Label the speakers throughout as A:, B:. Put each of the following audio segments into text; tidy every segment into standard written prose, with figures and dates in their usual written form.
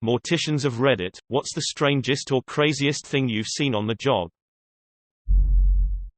A: Morticians of Reddit, what's the strangest or craziest thing you've seen on the job?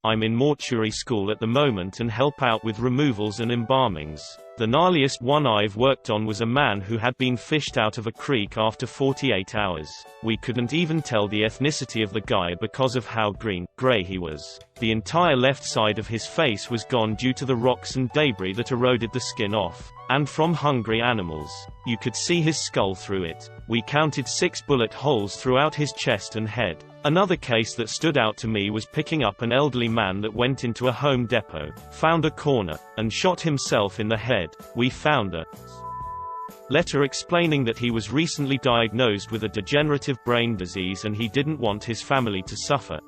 A: I'm in mortuary school at the moment and help out with removals and embalmings. The gnarliest one I've worked on was a man who had been fished out of a creek after 48 hours. We couldn't even tell the ethnicity of the guy because of how grey he was. The entire left side of his face was gone due to the rocks and debris that eroded the skin off. And from hungry animals. You could see his skull through it. We counted 6 bullet holes throughout his chest and head. Another case that stood out to me was picking up an elderly man that went into a Home Depot, found a corner, and shot himself in the head. We found a letter explaining that he was recently diagnosed with a degenerative brain disease and he didn't want his family to suffer.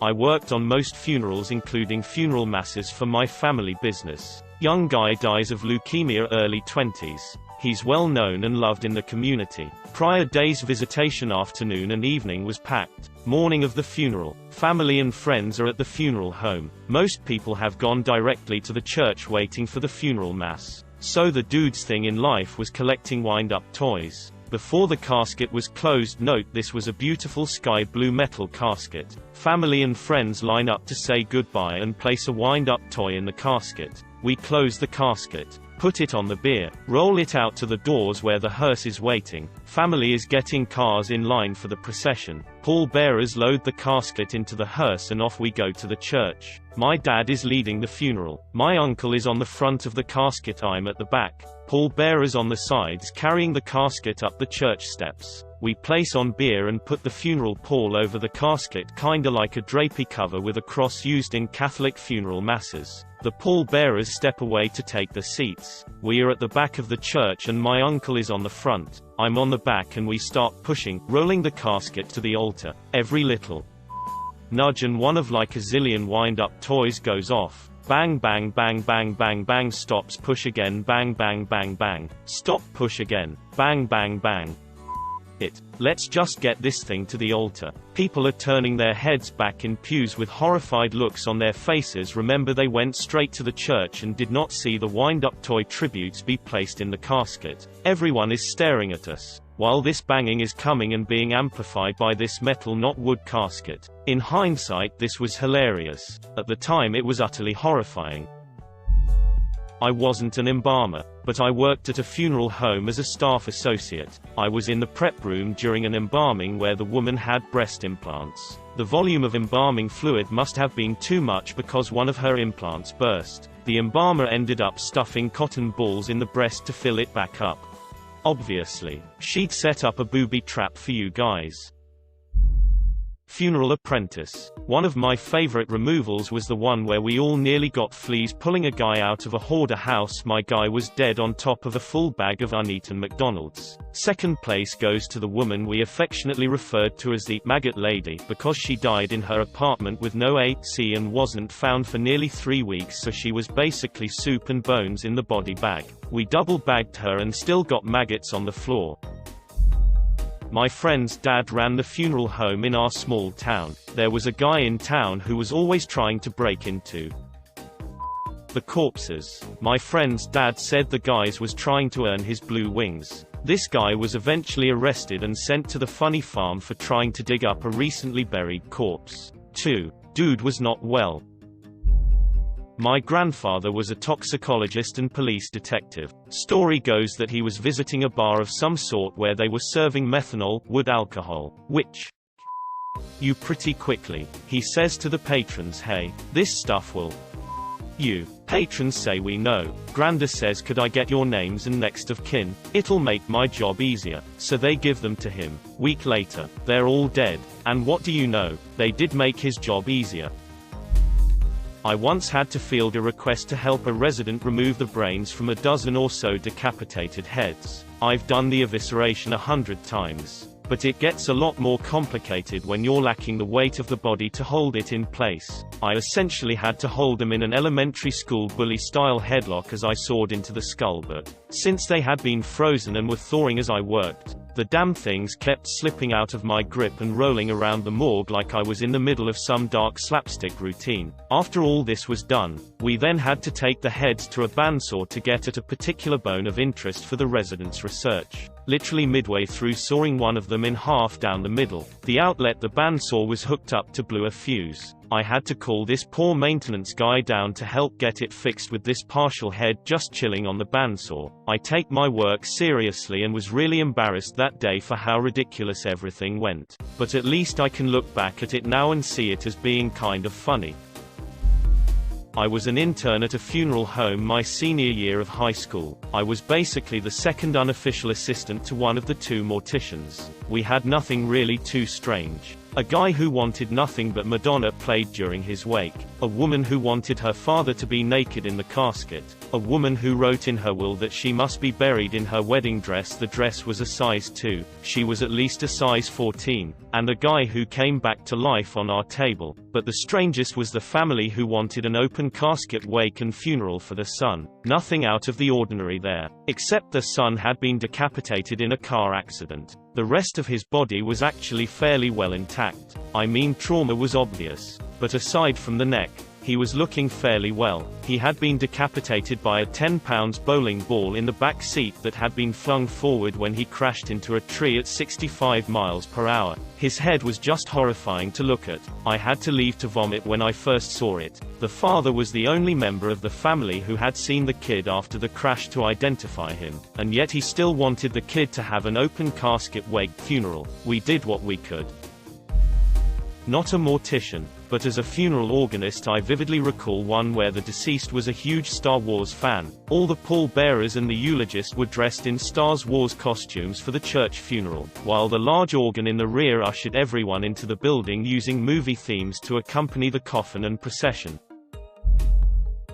A: I worked on most funerals, including funeral masses for my family business. Young guy dies of leukemia, early 20s. He's well known and loved in the community. Prior day's visitation afternoon and evening was packed. Morning of the funeral. Family and friends are at the funeral home. Most people have gone directly to the church waiting for the funeral mass. So the dude's thing in life was collecting wind-up toys. Before the casket was closed, note this was a beautiful sky blue metal casket. Family and friends line up to say goodbye and place a wind-up toy in the casket. We close the casket, put it on the bier, roll it out to the doors where the hearse is waiting. Family is getting cars in line for the procession. Pallbearers load the casket into the hearse and off we go to the church. My dad is leading the funeral. My uncle is on the front of the casket, I'm at the back. Pallbearers on the sides carrying the casket up the church steps. We place on bier and put the funeral pall over the casket, kinda like a drapey cover with a cross used in Catholic funeral masses. The pallbearers step away to take the seats. We are at the back of the church and my uncle is on the front. I'm on the back and we start pushing, rolling the casket to the altar. Every little nudge and one of like a zillion wind-up toys goes off. Bang bang bang bang bang bang, stops, push again, bang bang bang bang, stop, push again, bang bang bang. Let's just get this thing to the altar. People are turning their heads back in pews with horrified looks on their faces. Remember, they went straight to the church and did not see the wind-up toy tributes be placed in the casket. Everyone is staring at us, while this banging is coming and being amplified by this metal not wood casket. In hindsight, this was hilarious. At the time it was utterly horrifying. I wasn't an embalmer, but I worked at a funeral home as a staff associate. I was in the prep room during an embalming where the woman had breast implants. The volume of embalming fluid must have been too much because one of her implants burst. The embalmer ended up stuffing cotton balls in the breast to fill it back up. Obviously, she'd set up a booby trap for you guys. Funeral apprentice. One of my favorite removals was the one where we all nearly got fleas pulling a guy out of a hoarder house. My guy was dead on top of a full bag of uneaten McDonald's. Second place goes to the woman we affectionately referred to as the maggot lady because she died in her apartment with no AC and wasn't found for nearly 3 weeks, so she was basically soup and bones in the body bag. We double bagged her and still got maggots on the floor. My friend's dad ran the funeral home in our small town. There was a guy in town who was always trying to break into the corpses. My friend's dad said the guy was trying to earn his blue wings. This guy was eventually arrested and sent to the funny farm for trying to dig up a recently buried corpse. 2. Dude was not well. My grandfather was a toxicologist and police detective. Story goes that he was visiting a bar of some sort where they were serving methanol, wood alcohol, which you pretty quickly. He says to the patrons, "Hey, this stuff will you." Patrons say, "We know." Granda says, "Could I get your names and next of kin? It'll make my job easier." So they give them to him. Week later, they're all dead. And what do you know? They did make his job easier. I once had to field a request to help a resident remove the brains from a dozen or so decapitated heads. I've done the evisceration 100 times. But it gets a lot more complicated when you're lacking the weight of the body to hold it in place. I essentially had to hold them in an elementary school bully-style headlock as I sawed into the skull, but since they had been frozen and were thawing as I worked, The damn things kept slipping out of my grip and rolling around the morgue like I was in the middle of some dark slapstick routine. After all this was done, we then had to take the heads to a bandsaw to get at a particular bone of interest for the residents' research. Literally midway through sawing one of them in half down the middle, the outlet the bandsaw was hooked up to blew a fuse. I had to call this poor maintenance guy down to help get it fixed with this partial head just chilling on the bandsaw. I take my work seriously and was really embarrassed that day for how ridiculous everything went. But at least I can look back at it now and see it as being kind of funny. I was an intern at a funeral home my senior year of high school. I was basically the second unofficial assistant to one of the two morticians. We had nothing really too strange. A guy who wanted nothing but Madonna played during his wake, a woman who wanted her father to be naked in the casket, a woman who wrote in her will that she must be buried in her wedding dress. The dress was a size 2, she was at least a size 14, and a guy who came back to life on our table. But the strangest was the family who wanted an open casket wake and funeral for the son. Nothing out of the ordinary there, except the son had been decapitated in a car accident. The rest of his body was actually fairly well intact. I mean, trauma was obvious. But aside from the neck, he was looking fairly well. He had been decapitated by a 10-pound bowling ball in the back seat that had been flung forward when he crashed into a tree at 65 miles per hour. His head was just horrifying to look at. I had to leave to vomit when I first saw it. The father was the only member of the family who had seen the kid after the crash to identify him, and yet he still wanted the kid to have an open casket wake funeral. We did what we could. Not a mortician, but as a funeral organist I vividly recall one where the deceased was a huge Star Wars fan. All the pallbearers and the eulogist were dressed in Star Wars costumes for the church funeral, while the large organ in the rear ushered everyone into the building using movie themes to accompany the coffin and procession.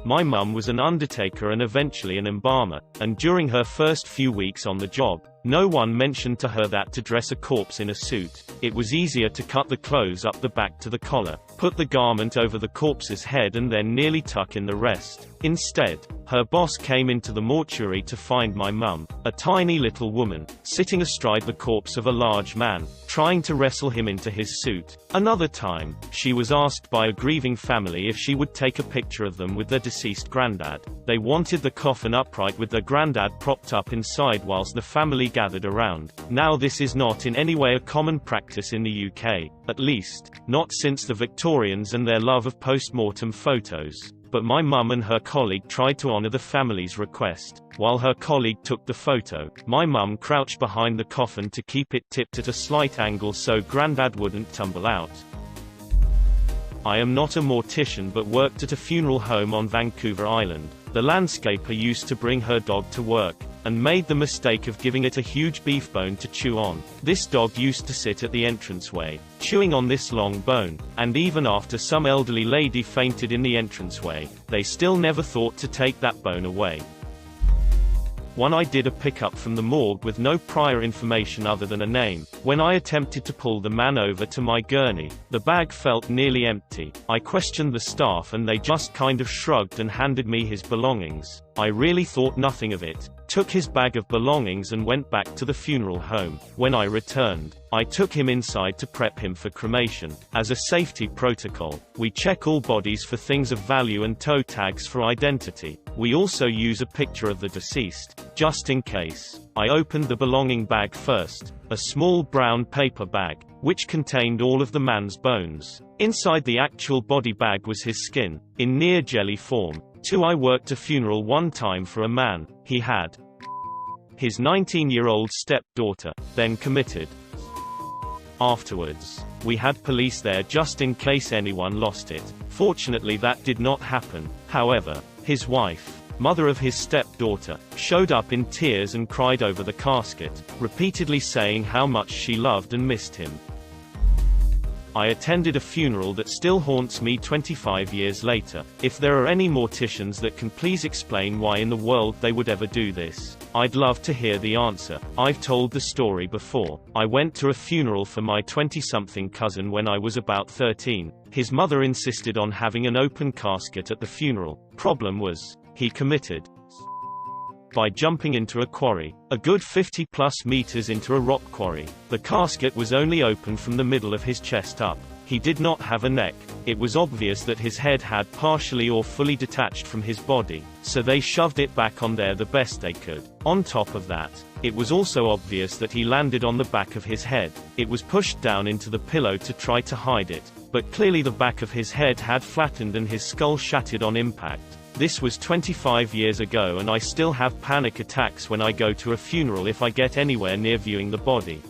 A: My mum was an undertaker and eventually an embalmer, and during her first few weeks on the job, no one mentioned to her that to dress a corpse in a suit, it was easier to cut the clothes up the back to the collar, put the garment over the corpse's head and then nearly tuck in the rest. Instead, her boss came into the mortuary to find my mum, a tiny little woman, sitting astride the corpse of a large man, trying to wrestle him into his suit. Another time, she was asked by a grieving family if she would take a picture of them with their deceased granddad. They wanted the coffin upright with their granddad propped up inside whilst the family gathered around. Now this is not in any way a common practice in the UK, at least, not since the Victorians and their love of post-mortem photos. But my mum and her colleague tried to honor the family's request. While her colleague took the photo, my mum crouched behind the coffin to keep it tipped at a slight angle so Grandad wouldn't tumble out. I am not a mortician but worked at a funeral home on Vancouver Island. The landscaper used to bring her dog to work, and made the mistake of giving it a huge beef bone to chew on. This dog used to sit at the entranceway, chewing on this long bone, and even after some elderly lady fainted in the entranceway, they still never thought to take that bone away. One I did a pickup from the morgue with no prior information other than a name. When I attempted to pull the man over to my gurney, the bag felt nearly empty. I questioned the staff and they just kind of shrugged and handed me his belongings. I really thought nothing of it, took his bag of belongings and went back to the funeral home. When I returned, I took him inside to prep him for cremation. As a safety protocol, we check all bodies for things of value and toe tags for identity. We also use a picture of the deceased, just in case. I opened the belonging bag first, a small brown paper bag, which contained all of the man's bones. Inside the actual body bag was his skin, in near jelly form. I worked a funeral one time for a man. He had his 19-year-old stepdaughter, then committed. Afterwards, we had police there just in case anyone lost it. Fortunately that did not happen. However, his wife, mother of his stepdaughter, showed up in tears and cried over the casket, repeatedly saying how much she loved and missed him. I attended a funeral that still haunts me 25 years later. If there are any morticians that can please explain why in the world they would ever do this, I'd love to hear the answer. I've told the story before. I went to a funeral for my 20-something cousin when I was about 13. His mother insisted on having an open casket at the funeral. Problem was, he committed by jumping into a quarry, a good 50+ meters into a rock quarry. The casket was only open from the middle of his chest up. He did not have a neck. It was obvious that his head had partially or fully detached from his body, so they shoved it back on there the best they could. On top of that, it was also obvious that he landed on the back of his head. It was pushed down into the pillow to try to hide it, but clearly the back of his head had flattened and his skull shattered on impact. This was 25 years ago and I still have panic attacks when I go to a funeral if I get anywhere near viewing the body.